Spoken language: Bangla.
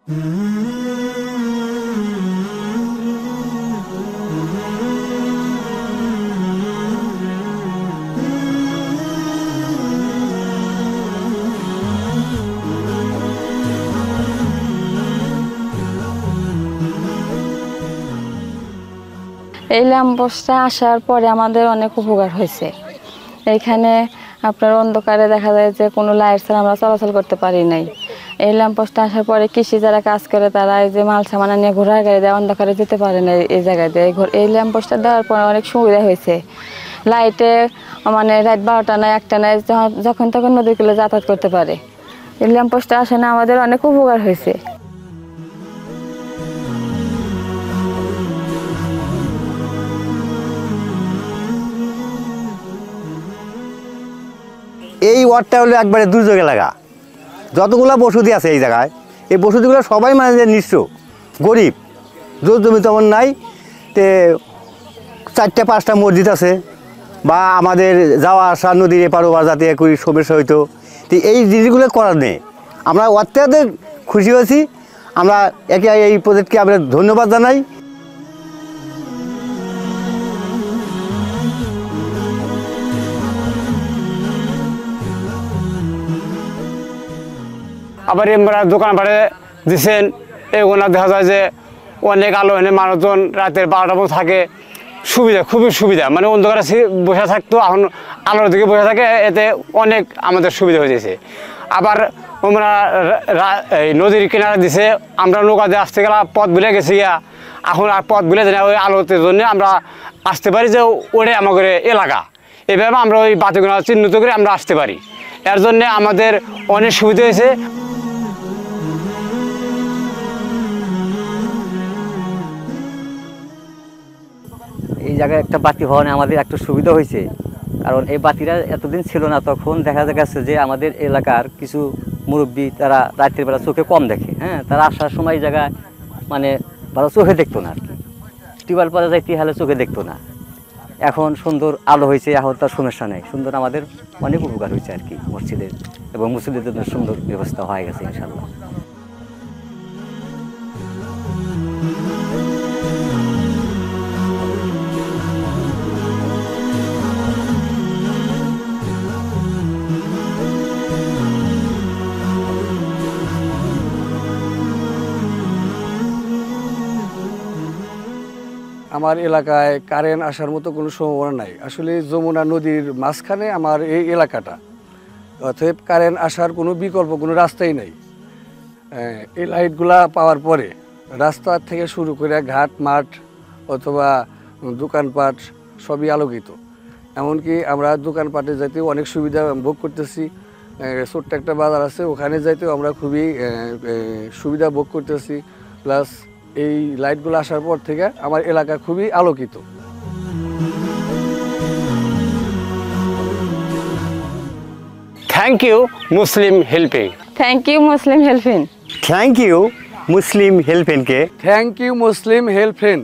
এই ল্যাম্পপোস্টটা আসার পরে আমাদের অনেক উপকার হয়েছে। এইখানে আপনার অন্ধকারে দেখা যায় যে কোনো লাইট ছাড়া আমরা চলাচল করতে পারি নাই। এই ল্যাম্পপোস্টটা আসার পরে কৃষি যারা কাজ করে তারা এই যে মাল সামানা নিয়ে ঘোড়ার গাড়ি দেয় অন্ধকারে যেতে পারে না এই জায়গায় দিয়ে। এই ল্যাম্পপোস্টটা দেওয়ার পরে অনেক সুবিধা হয়েছে। লাইটে মানে রাত 12টা না 1টা না যখন তখন নদীর কূলে যাতায়াত করতে পারে। এই ল্যাম্পপোস্টটা আসে না আমাদের অনেক উপকার হয়েছে। এই ওয়ার্ডটা হলো একবারে দুর্যোগ এলাকা। যতগুলো বসতি আছে এই জায়গায়, এই বসতিগুলো সবাই মানে যে নিঃস্ব গরিব, জোর জমি তেমন নাই। তে 4টা 5টা মসজিদ আছে, বা আমাদের যাওয়া আসা নদীর এপার ওপার যাতে করি সমস্যা হইতো। তো এই জিনিসগুলো করার নেই, আমরা অত্যাধিক খুশি হয়েছি। আমরা একে এই প্রজেক্টকে আমরা ধন্যবাদ জানাই। আবার এমরা দোকান ভাড়ে দিচ্ছেন, এগুলো দেখা যায় যে অনেক আলো এনে মানুষজন রাতের 12টা পর্যন্ত থাকে। সুবিধা, খুবই সুবিধা। মানে অন্ধকারে বসে থাকতো, এখন আলোর দিকে বসে থাকে, এতে অনেক আমাদের সুবিধা হয়ে গেছে। আবার আমরা এই নদীর কিনারে দিছে, আমরা নৌকা দিয়ে আসতে গেলে পথ ভুলে গেছি গিয়া, এখন আর পথ ভুলে যাই না। ওই আলোতের জন্য আমরা আসতে পারি যে ওটাই আমাদের এলাকা। এভাবে আমরা ওই বাতিগুলো চিহ্নিত করে আমরা আসতে পারি। এর জন্য আমাদের অনেক সুবিধা হয়েছে। এই জায়গায় একটা বাতি হওয়ানে আমাদের একটা সুবিধা হয়েছে, কারণ এই বাতিটা এতদিন ছিল না। তখন দেখা গেছে যে আমাদের এলাকার কিছু মুরব্বী তারা রাতের বেলা চোখে কম দেখে, হ্যাঁ, তারা আসার সময় এই জায়গায় মানে ভালো চোখে দেখতো না আর কি। টিউবওয়েল পাড়া যাইতে হলে চোখে দেখতো না। এখন সুন্দর আলো হয়েছে, এখন তার সমস্যা নেই। সুন্দর আমাদের অনেক উপকার হয়েছে আর কি মসজিদের, এবং মুসলিদের জন্য সুন্দর ব্যবস্থা হয়ে গেছে ইনশাল্লাহ। আমার এলাকায় কারেন্ট আসার মতো কোনো সম্ভাবনা নাই। আসলে যমুনা নদীর মাঝখানে আমার এই এলাকাটা, অতএব কারেন্ট আসার কোনো বিকল্প কোনো রাস্তাই নাই। এই লাইটগুলা পাওয়ার পরে রাস্তা থেকে শুরু করে ঘাট মাঠ অথবা দোকানপাট সবই আলোকিত। এমনকি আমরা দোকানপাটে যাইতেও অনেক সুবিধা ভোগ করতেছি। ছোট্ট একটা বাজার আছে, ওখানে যাইতেও আমরা খুবই সুবিধা ভোগ করতেছি। প্লাস এই লাইটগুলো আসার পর থেকে আমার এলাকা খুবই আলোকিত। Thank you Muslim helping. Thank you Muslim helping. Thank you Muslim হেল্পেনকে। Thank you Muslim হেল্পেন।